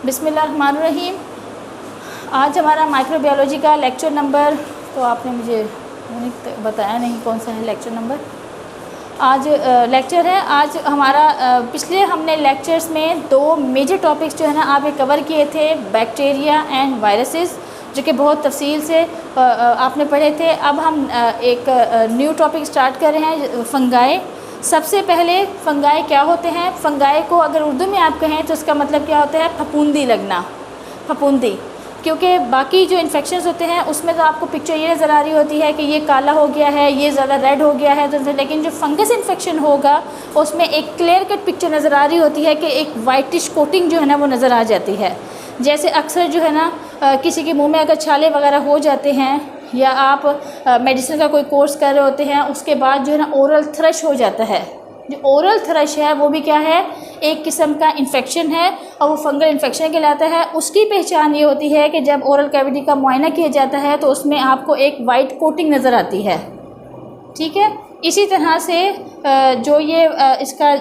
बिस्मिल्लाहिर्रहमानिर्रहीम। आज हमारा माइक्रोबायोलॉजी का लेक्चर नंबर, तो आपने मुझे बताया नहीं कौन सा है लेक्चर नंबर। आज लेक्चर है। आज हमारा पिछले हमने लेक्चर्स में 2 मेजर टॉपिक्स जो है ना आपने कवर किए थे, बैक्टीरिया एंड वायरसेस, जो कि बहुत तफसील से आपने पढ़े थे। अब हम एक न्यू टॉपिक स्टार्ट कर रहे हैं, फंगाई। सबसे पहले फंगाई क्या होते हैं? फंगाई को अगर उर्दू में आप कहें तो उसका मतलब क्या होता है? फफूंदी लगना, फफूंदी। क्योंकि बाकी जो इन्फेक्शंस होते हैं उसमें तो आपको पिक्चर ये नज़र आ रही होती है कि ये काला हो गया है, ये ज़्यादा रेड हो गया है, तो लेकिन जो फंगस इन्फेक्शन होगा उसमें एक क्लियर कट पिक्चर नज़र आ रही होती है कि एक वाइटिश कोटिंग जो है ना वो नज़र आ जाती है। जैसे अक्सर जो है ना किसी के मुंह में अगर छाले वगैरह हो जाते हैं, या आप मेडिसिन का कोई कोर्स कर रहे होते हैं, उसके बाद जो है ना ओरल थ्रश हो जाता है। जो ओरल थ्रश है वो भी क्या है? एक किस्म का इन्फेक्शन है और वो फंगल इन्फेक्शन कहलाता है। उसकी पहचान ये होती है कि जब ओरल कैविटी का मुआयना किया जाता है तो उसमें आपको एक वाइट कोटिंग नज़र आती है। ठीक है। इसी तरह से जो ये इसका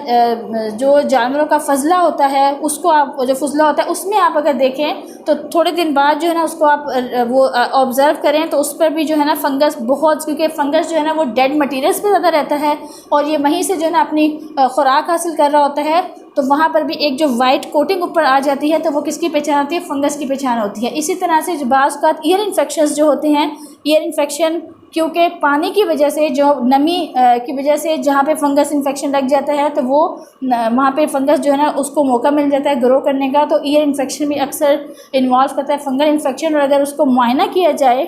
जो जानवरों का फजला होता है, उसको आप जो फजला होता है उसमें आप अगर देखें तो थोड़े दिन बाद जो है ना उसको आप वो ऑब्ज़र्व करें तो उस पर भी जो है ना फंगस बहुत, क्योंकि फंगस जो है ना वो डेड मटीरियल्स पे ज़्यादा रहता है और ये वहीं से जो है ना अपनी खुराक हासिल कर रहा होता है, तो वहाँ पर भी एक जो वाइट कोटिंग ऊपर आ जाती है तो वो किसकी पहचान होती है? फंगस की पहचान होती है। इसी तरह से जो बाज़ का ईयर इन्फेक्शंस जो होते हैं, ईयर इन्फेक्शन क्योंकि पानी की वजह से, जो नमी की वजह से जहाँ पे फंगस इन्फेक्शन लग जाता है तो वो वहाँ पे फंगस जो है ना उसको मौका मिल जाता है ग्रो करने का, तो ईयर इन्फेक्शन भी अक्सर इन्वॉल्व करता है फंगल इन्फेक्शन। और अगर उसको मुआयना किया जाए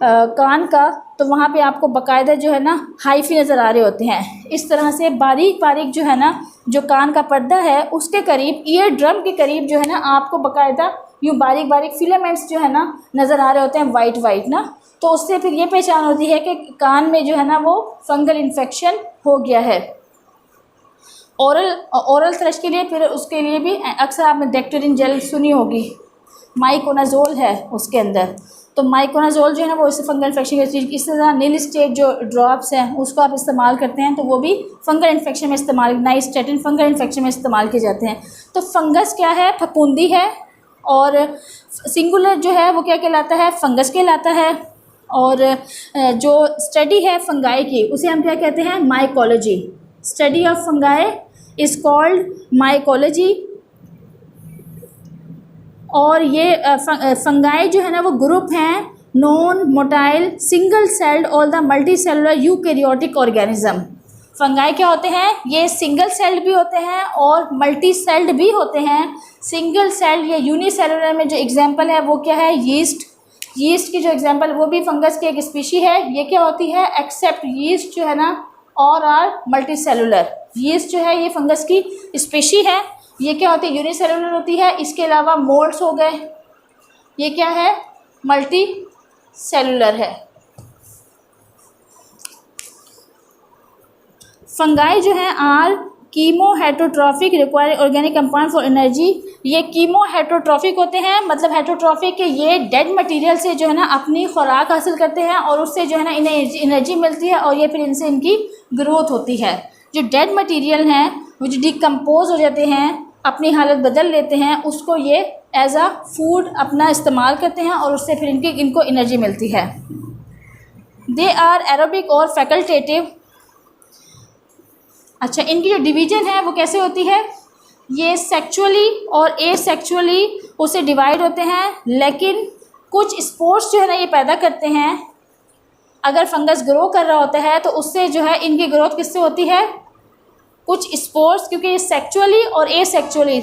कान का, तो वहाँ पे आपको बाकायदा जो है ना हाइफी नज़र आ रहे होते हैं। इस तरह से बारीक बारीक जो है ना जो कान का पर्दा है उसके करीब, ईयर ड्रम के करीब जो है ना आपको बाकायदा यूँ बारीक बारीक फिलामेंट्स जो है ना नज़र आ रहे होते हैं, वाइट वाइट ना। तो उससे फिर ये पहचान होती है कि कान में जो है ना वो फंगल इन्फेक्शन हो गया है। ओरल थ्रश के लिए फिर उसके लिए भी अक्सर आपने डेक्टोरिन जेल सुनी होगी, माइकोनाजोल है उसके अंदर। तो माइकोनाजोल जो है ना वो इससे फंगल इन्फेक्शन की चीज़, इस तरह नील स्टेट जो ड्रॉप्स हैं उसको आप इस्तेमाल करते हैं तो वो भी फंगल इन्फेक्शन में इस्तेमाल, नाइस्टेटिन फंगल इन्फेक्शन में इस्तेमाल किए जाते हैं। तो फंगस क्या है? फफूंदी है। और सिंगुलर जो है वो क्या कहलाता है? फंगस कहलाता है। और जो स्टडी है फंगाई की उसे हम क्या कहते हैं? Mycology. Study of fungi is called mycology. और ये फंगाई जो है ना वो ग्रुप हैं नॉन मोटाइल सिंगल सेल्ड और the multi cellular eukaryotic organism. Fungi क्या होते हैं? ये सिंगल सेल्ड भी होते हैं और मल्टी सेल्ड भी होते हैं। सिंगल सेल्ड या यूनिसेलुलर में जो एग्जांपल है वो क्या है? यीस्ट। यीस्ट की जो एग्जांपल, वो भी फंगस की एक स्पीशी है। ये क्या होती है? एक्सेप्ट यीस्ट जो है ना और आर मल्टी सेलुलर। यीस्ट जो है ये फंगस की स्पीशी है। ये क्या होती है? यूनिसेलुलर होती है। इसके अलावा मोल्ड्स हो गए, ये क्या है? मल्टी सेलुलर है। फंगाई जो है are chemo heterotrophic require organic compound for energy. ये कीमो हेटरोट्रॉफिक होते हैं, मतलब हेटरोट्रॉफिक के ये डेड मटेरियल से जो है ना अपनी खुराक हासिल करते हैं और उससे जो है ना इन्हें एनर्जी मिलती है और ये फिर इनसे इनकी ग्रोथ होती है। जो डेड मटेरियल हैं वो जो डिकम्पोज हो जाते हैं, अपनी हालत बदल लेते हैं, उसको ये एज आ फूड अपना इस्तेमाल करते हैं और उससे फिर इनको एनर्जी मिलती है। दे आर एरोबिक और फैकल्टेटिव। अच्छा, इनकी जो डिवीज़न है वो कैसे होती है? ये सेक्चुअली और एसेक्चुअली उसे डिवाइड होते हैं, लेकिन कुछ स्पोर्स जो है ना ये पैदा करते हैं। अगर फंगस ग्रो कर रहा होता है तो उससे जो है इनकी ग्रोथ किससे होती है? कुछ स्पोर्स, क्योंकि ये सेक्चुअली और एसेक्चुअली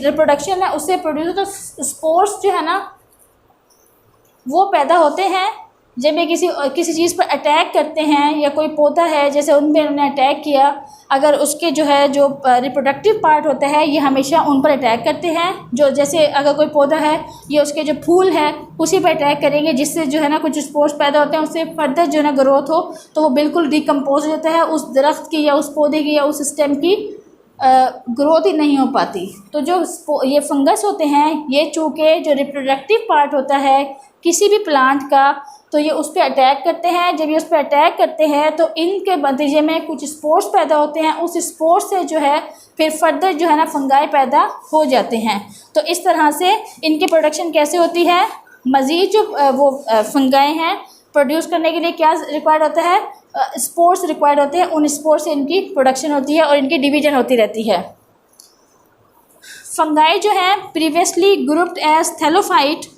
रिप्रोडक्शन है, उससे प्रोड्यूस होता है। स्पोर्स जो है ना वो पैदा होते हैं जब ये किसी चीज़ पर अटैक करते हैं, या कोई पौधा है जैसे उन पर उन्होंने अटैक किया, अगर उसके जो है जो रिप्रोडक्टिव पार्ट होता है ये हमेशा उन पर अटैक करते हैं। जो जैसे अगर कोई पौधा है ये उसके जो फूल है उसी पर अटैक करेंगे, जिससे जो है ना कुछ स्पोर्स पैदा होते हैं, उससे फर्दर जो है ना ग्रोथ हो तो वो बिल्कुल डिकम्पोज हो जाता है, उस दरख्त की या उस पौधे की या उस स्टेम की ग्रोथ ही नहीं हो पाती। तो जो ये फंगस होते हैं ये चूँकि जो रिप्रोडक्टिव पार्ट होता है किसी भी प्लांट का तो ये उस पर अटैक करते हैं। जब ये उस पर अटैक करते हैं तो इनके नतीजे में कुछ स्पोर्स पैदा होते हैं, उस स्पोर्स से जो है फिर फर्दर जो है ना फंगाई पैदा हो जाते हैं। तो इस तरह से इनकी प्रोडक्शन कैसे होती है, मज़ीद जो वो फंगाई हैं प्रोड्यूस करने के लिए क्या रिक्वायर्ड होता है, स्पोर्स रिक्वायर्ड होते हैं, उन स्पोर्स से इनकी प्रोडक्शन होती है और इनकी डिवीजन होती रहती है। फंगाई जो है प्रीवियसली ग्रुप्ड एज थैलोफाइट,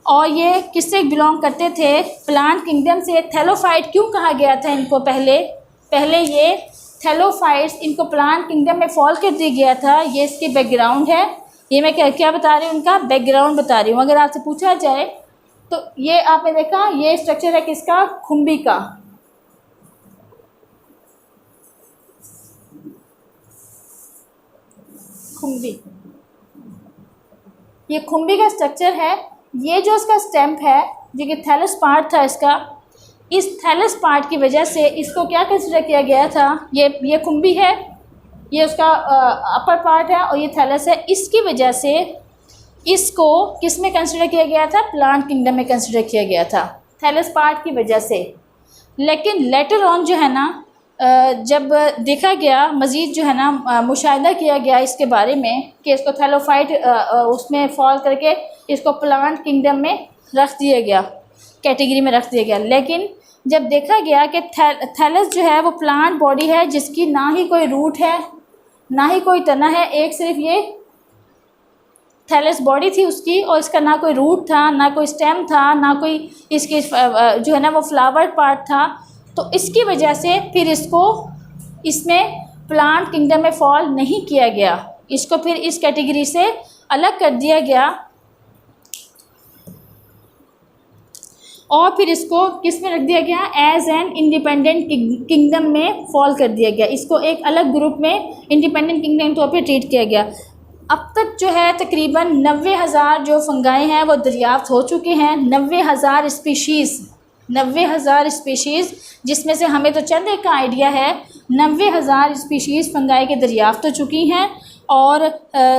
और ये किससे बिलोंग करते थे, प्लांट किंगडम से। थैलोफाइट क्यों कहा गया था इनको, पहले ये थैलोफाइट्स, इनको प्लांट किंगडम में फॉल कर दिया गया था। ये इसकी बैकग्राउंड है, ये मैं क्या बता रही हूँ, उनका बैकग्राउंड बता रही हूँ। अगर आपसे पूछा जाए तो ये आपने देखा, ये स्ट्रक्चर है किसका, खुम्बी का। खुम्बी, ये खुम्बी का स्ट्रक्चर है। ये जो इसका स्टेम्प है, जो कि थैलस पार्ट था इसका, इस थैलस पार्ट की वजह से इसको क्या कंसिडर किया गया था, ये खुम्बी है, ये उसका अपर पार्ट है और ये थैलस है। इसकी वजह से इसको किस में कंसिडर किया गया था, प्लांट किंगडम में कंसिडर किया गया था, थैलस पार्ट की वजह से। लेकिन लेटर ऑन जो है ना, जब देखा गया मज़ीद जो है ना मुशाहिदा किया गया इसके बारे में कि इसको थैलोफाइट उसमें फॉल करके इसको प्लांट किंगडम में रख दिया गया, कैटेगरी में रख दिया गया। लेकिन जब देखा गया कि थैलस जो है वो प्लांट बॉडी है जिसकी ना ही कोई रूट है ना ही कोई तना है, एक सिर्फ ये थैलस बॉडी थी उसकी, और इसका ना कोई रूट था, ना कोई स्टेम था, ना कोई इसकी जो है ना वो फ्लावर पार्ट था। तो इसकी वजह से फिर इसको इसमें प्लांट किंगडम में फॉल नहीं किया गया, इसको फिर इस कैटेगरी से अलग कर दिया गया और फिर इसको किस में रख दिया गया, एज एन इंडिपेंडेंट किंगडम में फॉल कर दिया गया। इसको एक अलग ग्रुप में इंडिपेंडेंट किंगडम के तौर पर ट्रीट किया गया। अब तक जो है तकरीबन 90,000 जो फंगाई हैं वो दरियाफ्त हो चुके हैं, 90,000 स्पीशीज़, जिसमें से हमें तो चंद एक का आइडिया है। 90,000 स्पीशीज़ फंगाई के दरियाफ्त हो चुकी हैं और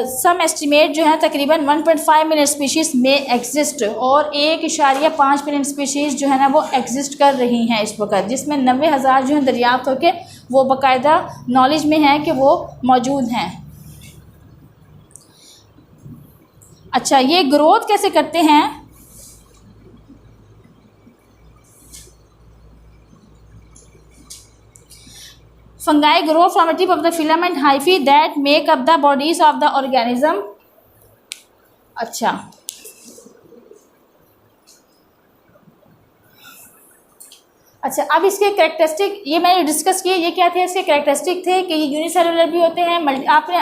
सम एस्टिमेट जो है तकरीबन 1.5 मिलियन स्पीशीज़ में एग्जिस्ट, और 1.5 मिलियन स्पीशीज़ जो है ना वो एग्जिस्ट कर रही हैं इस वक्त, जिसमें 90,000 जो है दरियाफ्त होकर वो बाकायदा नॉलेज में है कि वो मौजूद हैं। अच्छा, ये ग्रोथ कैसे करते हैं, fungi grow from the tip of the filament hyphae that make up the bodies of the organism. अच्छा, अब इसके कैरेक्टरिस्टिक ये मैंने डिस्कस किए, ये क्या थे इसके कैरेक्टरिस्टिक थे कि ये यूनिसेलुलर भी होते हैं।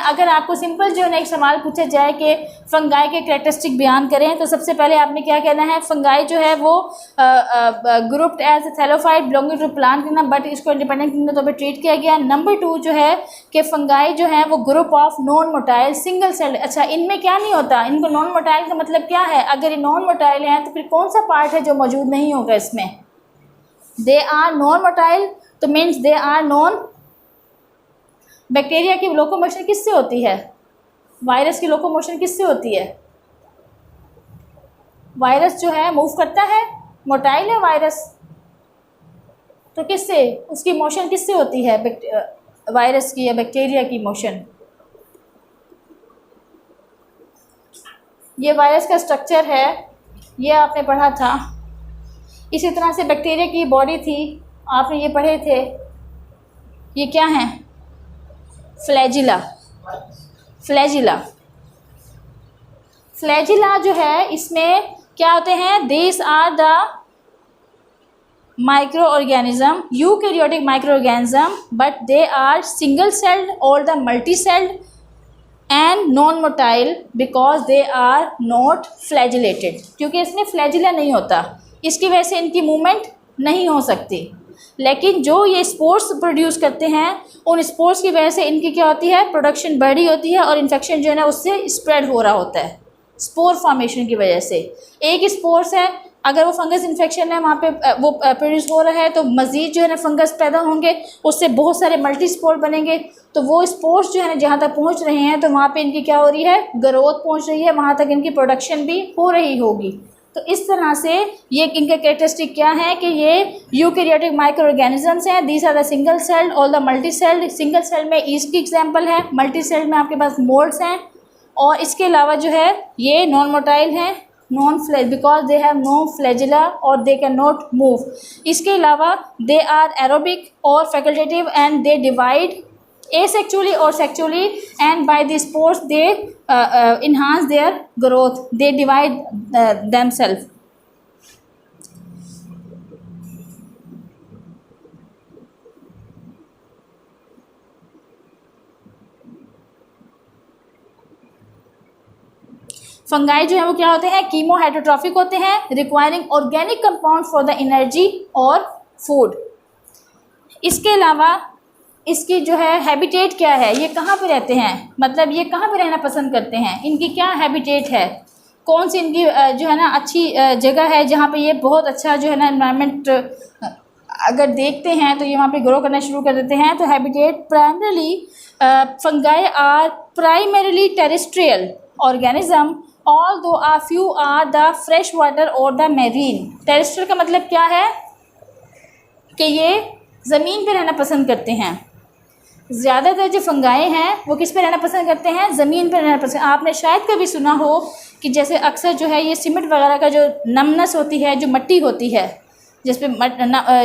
अगर आपको सिंपल जो है ना एक सवाल पूछा जाए कि फंगाई के कैरेक्टरिस्टिक बयान करें तो सबसे पहले आपने क्या कहना है, फंगाई जो है वो grouped as thallophyte belonging to plant kingdom, but इसको इंडिपेंडेंट किंगडम तौर पर ट्रीट किया गया। नंबर 2 जो है कि फंगाई जो है वो group of non motile single celled. अच्छा, इनमें क्या नहीं होता, इनको नॉन मोटाइल का मतलब क्या है, अगर ये नॉन मोटाइल हैं तो फिर कौन सा पार्ट है जो मौजूद नहीं होगा इसमें, दे आर नॉन मोटाइल, तो means they are non. Bacteria की लोकोमोशन किससे होती है, वायरस की लोकोमोशन किससे होती है, वायरस जो है मूव करता है, मोटाइल है वायरस, तो किससे, उसकी मोशन किससे होती है, वायरस की या बैक्टीरिया की मोशन। ये वायरस का स्ट्रक्चर है, ये आपने पढ़ा था। इसी तरह से बैक्टीरिया की बॉडी थी, आपने ये पढ़े थे, ये क्या है, फ्लैजिला। फ्लैजिला जो है इसमें क्या होते हैं, this are the microorganism, eukaryotic microorganism, but they are single celled और the multi celled and non motile because they are not flagellated, क्योंकि इसमें फ्लैजिला नहीं होता, इसकी वजह से इनकी मूवमेंट नहीं हो सकती। लेकिन जो ये स्पोर्स प्रोड्यूस करते हैं, उन स्पोर्स की वजह से इनकी क्या होती है, प्रोडक्शन बढ़ी होती है और इन्फेक्शन जो है ना उससे स्प्रेड हो रहा होता है, स्पोर फॉर्मेशन की वजह से। एक स्पोर्स है, अगर वो फंगस इन्फेक्शन है वहाँ पे वो प्रोड्यूस हो रहा है तो मज़ीद जो है ना फंगस पैदा होंगे, उससे बहुत सारे मल्टी स्पोर बनेंगे, तो वो स्पोर्स जो है ना जहाँ तक पहुँच रहे हैं तो वहाँ पे इनकी क्या हो रही है, ग्रोथ पहुँच रही है, वहाँ तक इनकी प्रोडक्शन भी हो रही होगी। तो इस तरह से ये इनका कैरेक्टरिस्टिक क्या है कि ये यूकैरियोटिक माइक्रो ऑर्गेनिजम्स हैं। These are the single celled और the multi celled. Single cell में ईस्ट की एग्जांपल है, मल्टी सेल्ड में आपके पास मोल्ड्स हैं, और इसके अलावा जो है ये नॉन मोटाइल हैं, non flag because they have no flagella और दे कैन नॉट मूव। इसके अलावा दे आर एरोबिक और facultative and they divide asexually or sexually, and by the spores they enhance their growth, they divide themselves. Fungi जो है वो क्या होते हैं, कीमो हाइड्रोट्रॉफिक होते हैं, requiring organic compound for the energy और फूड। इसके अलावा इसकी जो है हैबिटेट क्या है, ये कहाँ पे रहते हैं, मतलब ये कहाँ पे रहना पसंद करते हैं, इनकी क्या हैबिटेट है, कौन सी इनकी जो है ना अच्छी जगह है जहाँ पे ये बहुत अच्छा जो है ना एनवायरनमेंट अगर देखते हैं तो ये वहाँ पे ग्रो करना शुरू कर देते हैं। तो habitat primarily fungi are primarily terrestrial organism although a few are the fresh water और द मैरीन। टेरेस्ट्रियल का मतलब क्या है कि ये ज़मीन पे रहना पसंद करते हैं। ज़्यादातर जो फंगाई हैं वो किस पे रहना पसंद करते हैं, ज़मीन पे रहना पसंद। आपने शायद कभी सुना हो कि जैसे अक्सर जो है ये सीमेंट वगैरह का जो नमनेस होती है, जो मट्टी होती है जिस पे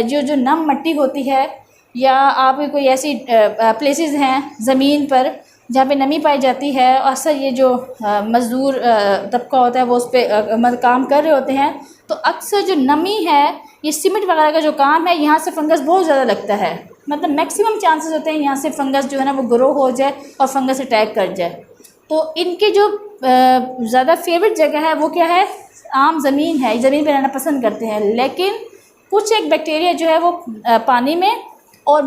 जो नम मट्टी होती है, या आप कोई ऐसी प्लेसेस हैं ज़मीन पर जहाँ पे नमी पाई जाती है, अक्सर ये जो मज़दूर तबका होता है वो उस पर काम कर रहे होते हैं, तो अक्सर जो नमी है ये सीमेंट वगैरह का जो काम है यहाँ से फंगस बहुत ज़्यादा लगता है, मतलब मैक्सिमम चांसेस होते हैं यहाँ से फंगस जो है ना वो ग्रो हो जाए और फंगस अटैक कर जाए। तो इनके जो ज़्यादा फेवरेट जगह है वो क्या है, आम ज़मीन है, ज़मीन पे रहना पसंद करते हैं। लेकिन कुछ एक बैक्टीरिया जो है वो पानी में और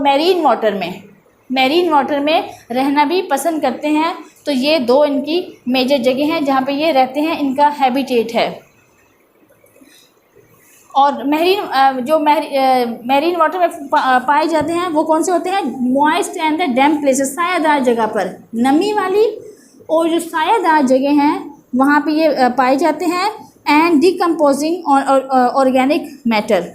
मैरीन वाटर में रहना भी पसंद करते हैं। तो ये दो इनकी मेजर जगह हैं जहाँ पे ये रहते हैं, इनका हैबिटेट है। और मैरीन वाटर में पाए जाते हैं वो कौन से होते हैं, moist and the damp places, सायादार जगह पर, नमी वाली और जो सायादार जगह हैं वहाँ पे ये पाए जाते हैं। एंड डिकम्पोजिंग ऑर्गेनिक मैटर,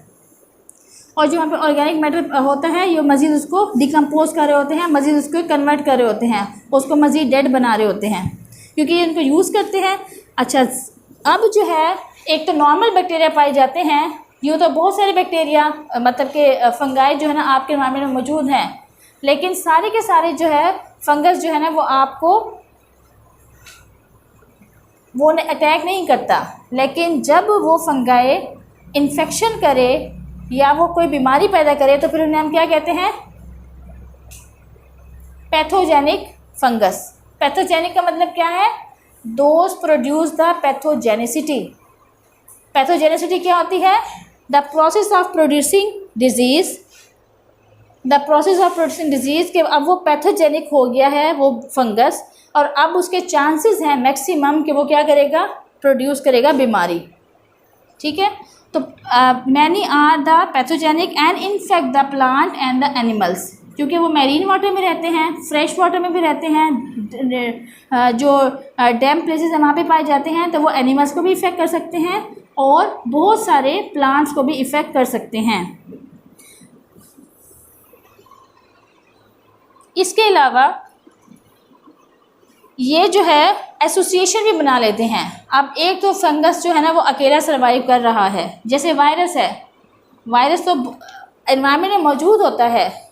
और जो वहाँ पे ऑर्गेनिक मैटर होता है ये मज़ीद उसको डिकम्पोज कर रहे होते हैं, मज़ीद उसको कन्वर्ट कर रहे होते हैं, उसको मज़ीद डेड बना रहे होते हैं, क्योंकि ये इनको यूज़ करते हैं। अच्छा, अब जो है एक तो नॉर्मल बैक्टीरिया पाए जाते हैं, यूँ तो बहुत सारे बैक्टीरिया मतलब कि फंगाई जो है ना आपके एनवायरनमेंट में मौजूद हैं, लेकिन सारे के सारे जो है फंगस जो है ना वो आपको वो अटैक नहीं करता। लेकिन जब वो फंगाई इन्फेक्शन करे या वो कोई बीमारी पैदा करे तो फिर उन्हें हम क्या कहते हैं, पैथोजेनिक फंगस। पैथोजेनिक का मतलब क्या है, those produce the pathogenicity. Pathogenicity क्या होती है, the process of producing disease, के अब वो पैथोजेनिक हो गया है वो फंगस, और अब उसके चांसेस हैं मैक्सिमम कि वो क्या करेगा, प्रोड्यूस करेगा बीमारी। ठीक है, तो many are the pathogenic and infect the plant and the animals, क्योंकि वो मैरीन वाटर में रहते हैं, फ्रेश वाटर में भी रहते हैं, जो डैम प्लेसेस वहाँ पे पाए जाते हैं, तो वो एनिमल्स को भी इफ़ेक्ट कर सकते हैं और बहुत सारे प्लांट्स को भी इफ़ेक्ट कर सकते हैं। इसके अलावा ये जो है एसोसिएशन भी बना लेते हैं। अब एक तो फंगस जो है ना वो अकेला सर्वाइव कर रहा है, जैसे वायरस है, वायरस तो एनवायरनमेंट में मौजूद होता है,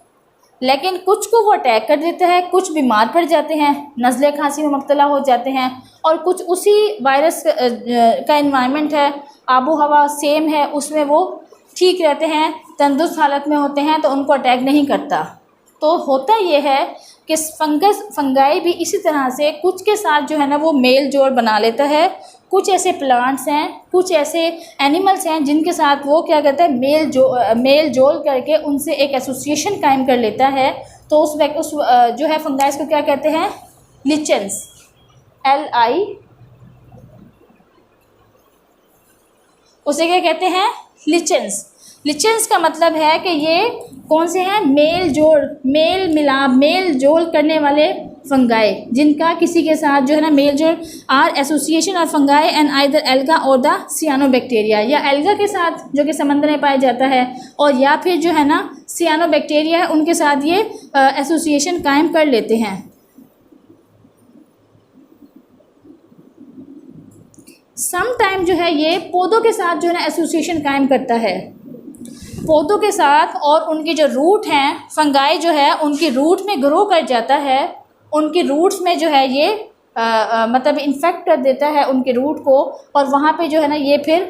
लेकिन कुछ को वो अटैक कर देता है, कुछ बीमार पड़ जाते हैं, नज़ले खांसी में मुब्तला हो जाते हैं, और कुछ उसी वायरस का एनवायरनमेंट है, आबो हवा सेम है, उसमें वो ठीक रहते हैं, तंदुरुस्त हालत में होते हैं, तो उनको अटैक नहीं करता। तो होता ये है कि फंगाई भी इसी तरह से कुछ के साथ जो है ना वो मेल जोल बना लेता है। कुछ ऐसे प्लांट्स हैं, कुछ ऐसे एनिमल्स हैं जिनके साथ वो क्या करता है, मेल जोल करके उनसे एक एसोसिएशन कायम कर लेता है। तो उस जो है फंगाइस को क्या कहते हैं, लिचेंस, LI, उसे क्या कहते हैं, लिचेंस। लिचेंस का मतलब है कि ये कौन से हैं, मेल जोल करने वाले फंगाई, जिनका किसी के साथ जो है ना मेल जोल, are association of fungi and either alga और द सियानोबैक्टीरिया, या एल्गा के साथ जो कि समंदर में पाया जाता है, और या फिर जो है ना सियानोबैक्टीरिया है, उनके साथ ये एसोसिएशन कायम कर लेते हैं। सम टाइम जो है ये पौधों के साथ जो है ना एसोसिएशन कायम करता है, पौधों के साथ, और उनकी जो रूट हैं, फंगाई जो है उनकी रूट में ग्रो कर जाता है, उनकी रूट्स में जो है ये मतलब इन्फेक्ट कर देता है उनके रूट को, और वहाँ पे जो है ना ये फिर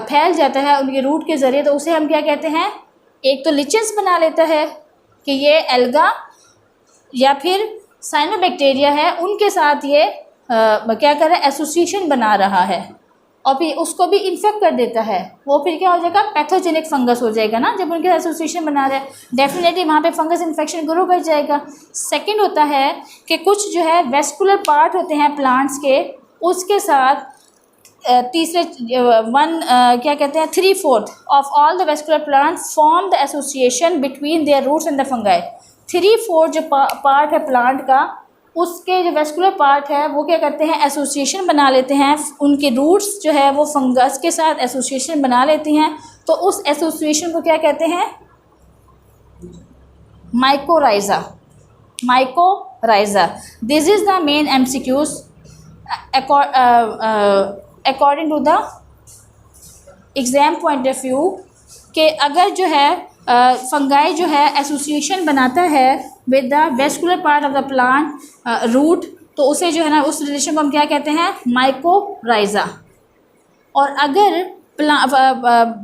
फैल जाता है उनके रूट के ज़रिए। तो उसे हम क्या कहते हैं, एक तो लिचेंस बना लेता है कि ये एल्गा या फिर साइनोबैक्टीरिया है, उनके साथ ये क्या कर रहा है, एसोसिएशन बना रहा है, और फिर उसको भी इन्फेक्ट कर देता है। वो फिर क्या हो जाएगा, पैथोजेनिक फंगस हो जाएगा ना, जब उनके एसोसिएशन बना रहा है डेफिनेटली वहाँ पे फंगस इन्फेक्शन ग्रो कर जाएगा। सेकंड होता है कि कुछ जो है वेस्कुलर पार्ट होते हैं प्लांट्स के, उसके साथ तीसरे क्या कहते हैं 3/4 of all the vascular plants form the association between their roots and the fungi. 3/4 जो पार्ट है प्लांट का, उसके जो वेस्कुलर पार्ट है वो क्या करते हैं, एसोसिएशन बना लेते हैं, उनके रूट्स जो है वो फंगस के साथ एसोसिएशन बना लेती हैं। तो उस एसोसिएशन को क्या कहते हैं, mycorrhiza. Mycorrhiza, this is the main MCQs according to the exam point of view, कि अगर जो है फंगाई जो है एसोसिएशन बनाता है with the vascular part of the plant root, तो उसे जो है ना उस रिलेशन को हम क्या कहते हैं, माइकोराइजा। और अगर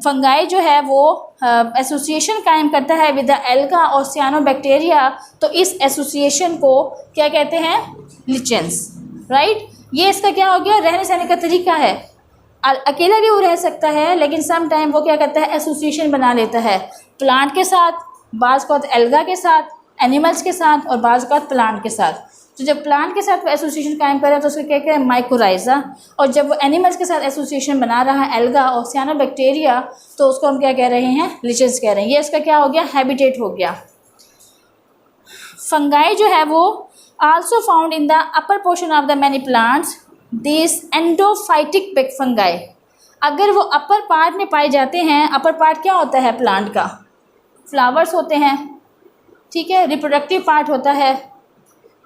फंगाई जो है वो एसोसिएशन कायम करता है विद द एल्गा और सियानोबैक्टीरिया, तो इस एसोसिएशन को क्या कहते हैं, लिचेंस, राइट। ये इसका क्या हो गया, रहने सहने का तरीका है। अकेला भी वो रह सकता है, लेकिन सम टाइम वो क्या करता है, एसोसिएशन बना लेता है प्लांट के साथ, बाज़ का एल्गा के साथ, एनिमल्स के साथ, और बाज़ का प्लांट के साथ। तो जब प्लांट के साथ वो एसोसिएशन कायम कर रहा है तो उसको क्या कहते हैं, माइकोराइजा। और जब वो एनिमल्स के साथ एसोसिएशन बना रहा है, एल्गा और सियानोबैक्टीरिया, तो उसको हम क्या कह रहे हैं, लिचेंस कह रहे हैं। ये इसका क्या हो गया, हैबिटेट हो गया। फंगाई जो है वो also found in the upper portion of the many plants, this endophytic pick fungi. अगर वो अपर पार्ट में पाए जाते हैं, अपर पार्ट क्या होता है प्लांट का, फ्लावर्स होते हैं, ठीक है, रिप्रोडक्टिव पार्ट होता है,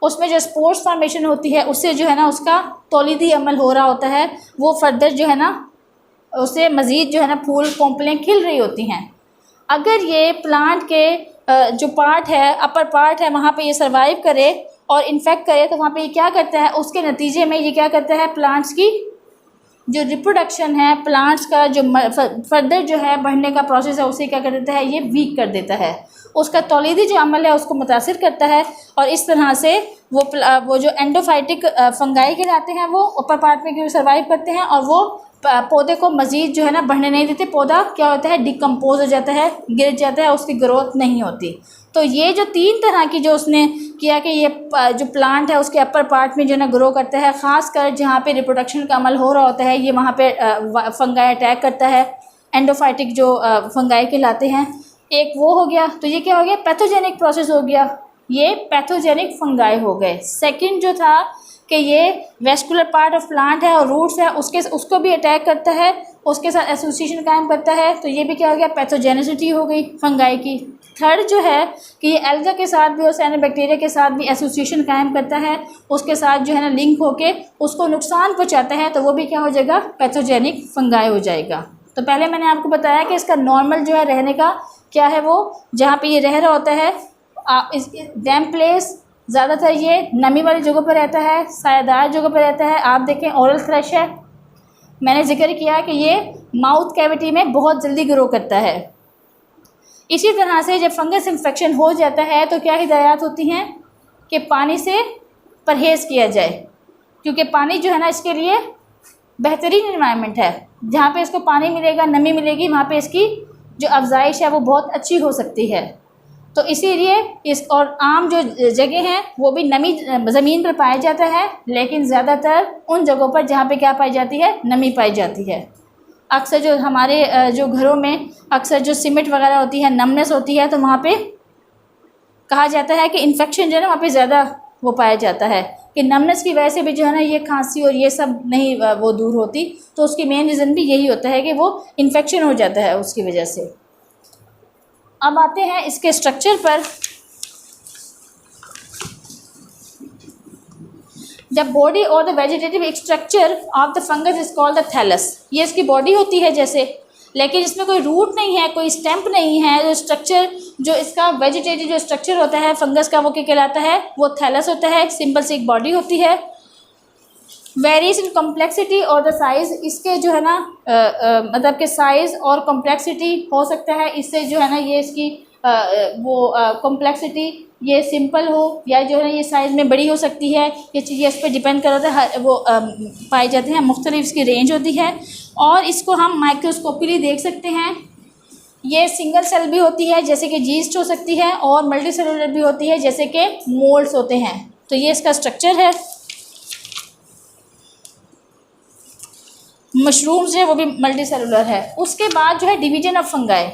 उसमें जो स्पोर्स फॉर्मेशन होती है उससे जो है ना उसका तौलीदी अमल हो रहा होता है, वो फर्दर जो है ना उससे मज़ीद जो है ना फूल पोंपलें खिल रही होती हैं। अगर ये प्लांट के जो पार्ट है, अपर पार्ट है, वहाँ पे ये सर्वाइव करे और इन्फेक्ट करे, तो वहाँ पे ये क्या करता है, उसके नतीजे में ये क्या करता है, प्लांट्स की जो रिप्रोडक्शन है, प्लांट्स का जो फर्दर जो है बढ़ने का प्रोसेस है, उसे क्या कर देता है, ये वीक कर देता है, उसका तौलीदी जो अमल है उसको मुतासिर करता है। और इस तरह से वो जो एंडोफाइटिक फंगाई कहलाते हैं वो अपर पार्ट में सर्वाइव करते हैं, और वो पौधे को मज़ीद जो है ना बढ़ने नहीं देते। पौधा क्या होता है, डिकम्पोज हो जाता है, गिर जाता है, उसकी ग्रोथ नहीं होती। तो ये जो 3 तरह की जो उसने किया कि ये जो प्लांट है उसके अपर पार्ट में जो है ना ग्रो करता है, ख़ासकर जहाँ पे रिप्रोडक्शन का अमल हो रहा होता है, ये वहाँ पे फंगाई अटैक करता है, एंडोफाइटिक जो फंगाई कहलाते हैं। एक वो हो गया, तो ये क्या हो गया, पैथोजेनिक प्रोसेस हो गया, ये पैथोजेनिक फंगाई हो गए। सेकंड जो था कि ये वेस्कुलर पार्ट ऑफ प्लांट है और रूट्स है, उसको भी अटैक करता है, उसके साथ एसोसिएशन कायम करता है, तो ये भी क्या हो गया, पैथोजेनिसिटी हो गई फंगाई की। थर्ड जो है कि ये एल्गा के साथ भी और साइनोबैक्टीरिया के साथ भी एसोसिएशन कायम करता है, उसके साथ जो है ना लिंक होके उसको नुकसान पहुँचाता है, तो वो भी क्या हो जाएगा, पैथोजेनिक फंगाई हो जाएगा। तो पहले मैंने आपको बताया कि इसका नॉर्मल जो है रहने का क्या है, वो जहाँ पे ये रह रहा होता है इस डैम प्लेस, ज़्यादातर ये नमी वाली जगहों पर रहता है, सायादार जगहों पर रहता है। आप देखें ओरल थ्रश है, मैंने जिक्र किया कि ये माउथ कैविटी में बहुत जल्दी ग्रो करता है। इसी तरह से जब फंगस इन्फेक्शन हो जाता है तो क्या हिदायत होती हैं कि पानी से परहेज़ किया जाए, क्योंकि पानी जो है ना इसके लिए बेहतरीन इन्वायरमेंट है, जहाँ पे इसको पानी मिलेगा, नमी मिलेगी, वहाँ पे इसकी जो अफजाइश है वो बहुत अच्छी हो सकती है। तो इसीलिए इस और आम जो जगह हैं वो भी नमी ज़मीन पर पाया जाता है, लेकिन ज़्यादातर उन जगहों पर जहाँ पे क्या पाई जाती है, नमी पाई जाती है। अक्सर जो हमारे जो घरों में अक्सर जो सीमेंट वगैरह होती है, नमनेस होती है, तो वहाँ पे कहा जाता है कि इन्फेक्शन जो है ना वहाँ पे ज़्यादा वो पाया जाता है कि नमनेस की वजह से भी जो है ना ये खांसी और ये सब नहीं वो दूर होती। तो उसकी मेन रीज़न भी यही होता है कि वो इन्फेक्शन हो जाता है उसकी वजह से। अब आते हैं इसके स्ट्रक्चर पर। जब बॉडी और the vegetative structure of the fungus is called the thallus, ये इसकी बॉडी होती है जैसे, लेकिन इसमें कोई रूट नहीं है, कोई स्टेम्प नहीं है। जो स्ट्रक्चर जो इसका वेजिटेटिव जो स्ट्रक्चर होता है फंगस का, वो क्या कहलाता है? वो थैलस होता है। सिंपल सी एक बॉडी होती है। वेरीज इन कॉम्प्लेक्सिटी और द साइज़, इसके जो है ना मतलब के साइज़ और कॉम्प्लेक्सिटी हो सकता है, इससे जो है ना ये इसकी कॉम्प्लेक्सिटी ये सिंपल हो या जो है ये साइज़ में बड़ी हो सकती है। ये चीज़ें इस पर डिपेंड करता है, वो पाई जाती हैं, मुख्तलिफ इसकी रेंज होती है। और इसको हम माइक्रोस्कोपिकली देख सकते हैं। ये सिंगल सेल भी होती है जैसे कि जीस्ट हो सकती है, और मल्टी सेलुलर भी होती है जैसे कि मोल्ड्स होते हैं। तो ये इसका स्ट्रक्चर है। मशरूम्स है वो भी मल्टी सेलुलर है। उसके बाद जो है डिवीजन ऑफ फंगाई।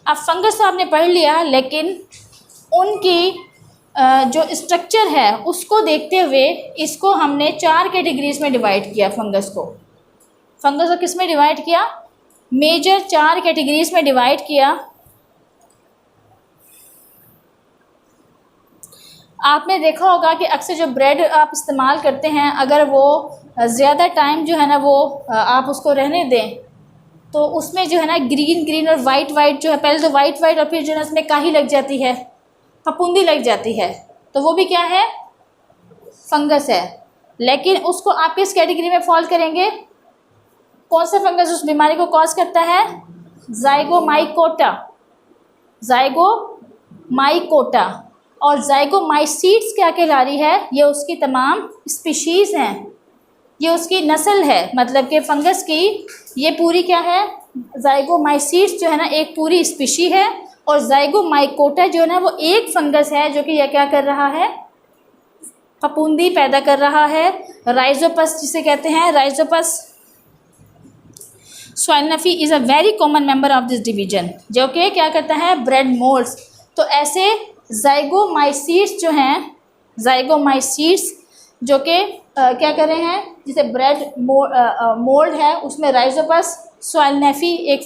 अब फंगस तो आपने पढ़ लिया, लेकिन उनकी जो स्ट्रक्चर है उसको देखते हुए इसको हमने 4 कैटेगरीज में डिवाइड किया। फंगस को किस में डिवाइड किया? मेजर 4 कैटेगरीज में डिवाइड किया। आपने देखा होगा कि अक्सर जो ब्रेड आप इस्तेमाल करते हैं, अगर वो ज़्यादा टाइम जो है ना वो आप उसको रहने दें, तो उसमें जो है ना ग्रीन और वाइट जो है, पहले तो वाइट और फिर जो है उसमें काही लग जाती है, फफूंदी लग जाती है, तो वो भी क्या है? फंगस है। लेकिन उसको आप किस कैटेगरी में फॉल करेंगे? कौन सा फंगस उस बीमारी को कॉज करता है? ज़ाइगोमाइकोटा। और ज़ाइगोमाइसीट्स क्या कहला रही है? ये उसकी तमाम स्पीशीज़ हैं, ये उसकी नस्ल है। मतलब कि फंगस की ये पूरी क्या है? ज़ाइगोमाइसीट्स जो है ना एक पूरी स्पीशी है, और ज़ाइगोमाइकोटा जो है ना वो एक फंगस है जो कि यह क्या कर रहा है? फफूंदी पैदा कर रहा है। राइजोपस जिसे कहते हैं, राइजोपस स्वाइनफी is a very common member of this division, जो कि क्या करता है? Bread moulds. तो ऐसे ज़ाइगोमाइसीट्स जो हैं, ज़ाइगोमाइसीट्स जो कि क्या कर रहे हैं? जैसे ब्रेड मोल्ड है, उसमें राइजोपस स्वाइनफी एक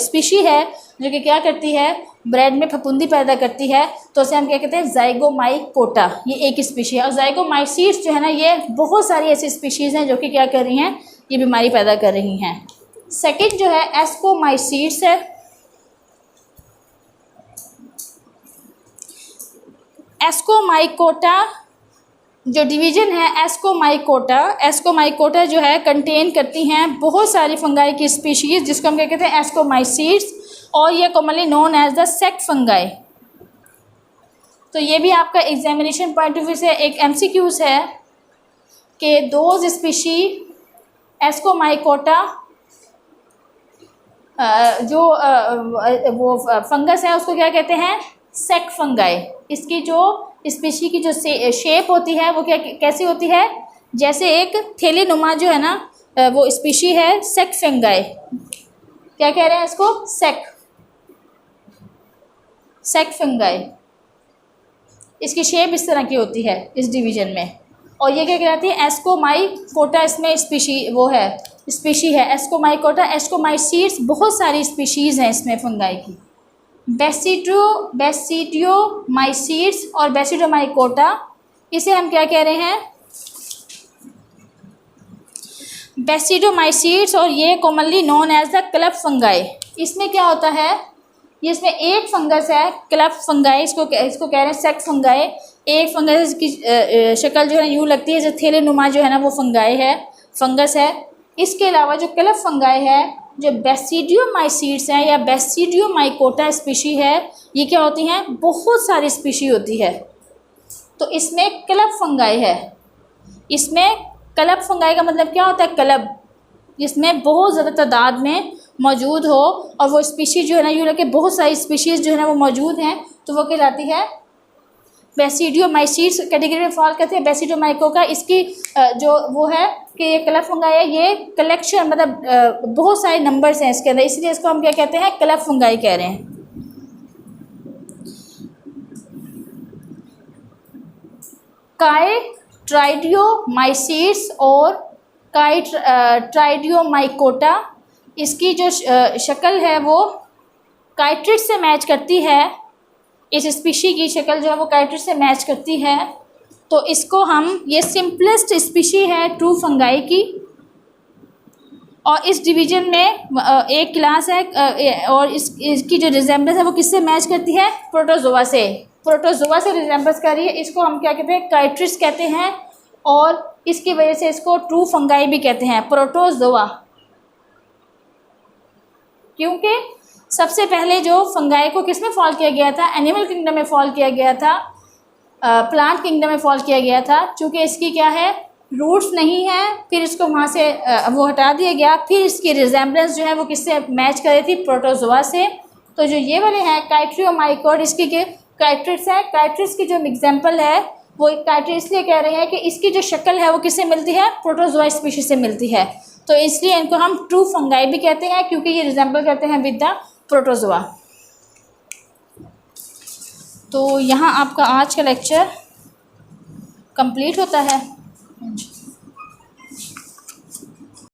स्पीशी है जो कि क्या करती है? ब्रेड में फफूंदी पैदा करती है। तो उसे हम क्या कहते हैं? ज़ाइगोमाइकोटा, ये एक स्पीशी है। और ज़ाइगोमाइसीट्स जो है ना ये बहुत सारी ऐसी स्पीशीज़ हैं जो कि क्या कर रही हैं? ये बीमारी पैदा कर रही हैं। सेकंड जो है एस्कोमाइसीट्स है। एस्कोमाइकोटा जो डिवीज़न है, एस्कोमाइकोटा जो है कंटेन करती हैं बहुत सारी फंगाई की स्पीशीज़, जिसको हम क्या कहते हैं? एस्कोमाइसीट्स। और ये commonly known as the sac fungi. तो ये भी आपका एग्जामिनेशन पॉइंट ऑफ व्यू से एक MCQs है कि दोज स्पीशी एस्कोमाइकोटा जो वो फंगस है उसको क्या कहते हैं? Sect fungi. इसकी जो स्पीशी की जो शेप होती है वो क्या कैसी होती है? जैसे एक थैली नुमा जो है ना वो स्पीशी है सेक्ट फंगाई। क्या कह रहे हैं इसको? Sect fungi. इसकी शेप इस तरह की होती है इस डिवीज़न में। और ये क्या कहलाती है? एस्कोमाइकोटा। इसमें स्पीशी है एस्कोमाइकोटा। एस्कोमाइसीट्स बहुत सारी स्पीशीज़ हैं इसमें फंगाई की। बेसिडियोमाइसीट्स और बेसिडोमाइकोटा, इसे हम क्या कह रहे हैं? बेसिडोमाइसीट्स, और ये commonly known as the club fungi. इसमें क्या होता है? ये इसमें एक फंगस है क्लब फंगाई, इसको कह रहे हैं सेक्ट फंगाई। एक फंगस की शक्ल जो है यूँ लगती है जैसे थैले नुमा जो है ना वो फंगस है। इसके अलावा जो क्लब फंगाई है, जो बेसिडियोमाइसीट्स हैं या बेसिडियोमाइकोटा स्पीशी है, ये क्या होती हैं? बहुत सारी स्पीशी होती है। तो इसमें क्लब फंगाई है। इसमें क्लब फंगाई का मतलब क्या होता है? क्लब, जिसमें बहुत ज़्यादा तादाद में मौजूद हो, और वो स्पीशी जो है ना यूँ लगे बहुत सारी स्पीशीज़ जो है ना वो मौजूद हैं, तो वो कहलाती है बेसिडियोमाइसीट्स कैटेगरी में फॉल करते हैं। बेसिडियोमाइकोका इसकी जो वो है कि ये कलर फंगाई है, ये कलेक्शन मतलब बहुत सारे नंबर्स हैं इसके अंदर, इसलिए इसको हम क्या कहते हैं, कलर फंगाई कह रहे हैं। काइट्राइडियोमाइसीट्स और काइट्राइडियोमाइकोटा, इसकी जो शक्ल है वो काइट्रिड्स से मैच करती है। इस स्पीशी की शक्ल जो है वो काइट्रिड्स से मैच करती है। तो इसको हम, ये सिंपलेस्ट स्पीशी है ट्रू फंगाई की, और इस डिवीजन में एक क्लास है और इसकी जो रिजेंबलेंस है वो किससे मैच करती है, प्रोटोजोआ से। प्रोटोजोआ से रिजेंबलेंस कर रही है, इसको हम क्या कहते हैं, काइट्रिड्स कहते हैं, और इसकी वजह से इसको ट्रू फंगाई भी कहते हैं, प्रोटोजोआ। क्योंकि सबसे पहले जो फंगाई को किस में फॉल किया गया था, एनिमल किंगडम में फॉल किया गया था, प्लांट किंगडम में फॉल किया गया था। चूँकि इसकी क्या है, रूट्स नहीं है, फिर इसको वहाँ से वो हटा दिया गया, फिर इसकी रिजेंबलेंस जो है वो किससे मैच कर रही थी, प्रोटोजोआ से। तो जो ये वाले हैं काइट्रियोमाइकोड, इसकी के काइट्रिड्स है। काइट्रिड्स की जो एग्जाम्पल है वो काइट्रिड इसलिए कह रहे हैं कि इसकी जो शक्ल है वो किससे मिलती है, प्रोटोजोआ स्पीशीज से मिलती है। तो इसलिए इनको हम ट्रू फंगाई भी कहते हैं, क्योंकि ये रिजेंबल करते हैं विद द प्रोटोजोआ। तो यहाँ आपका आज का लेक्चर कंप्लीट होता है।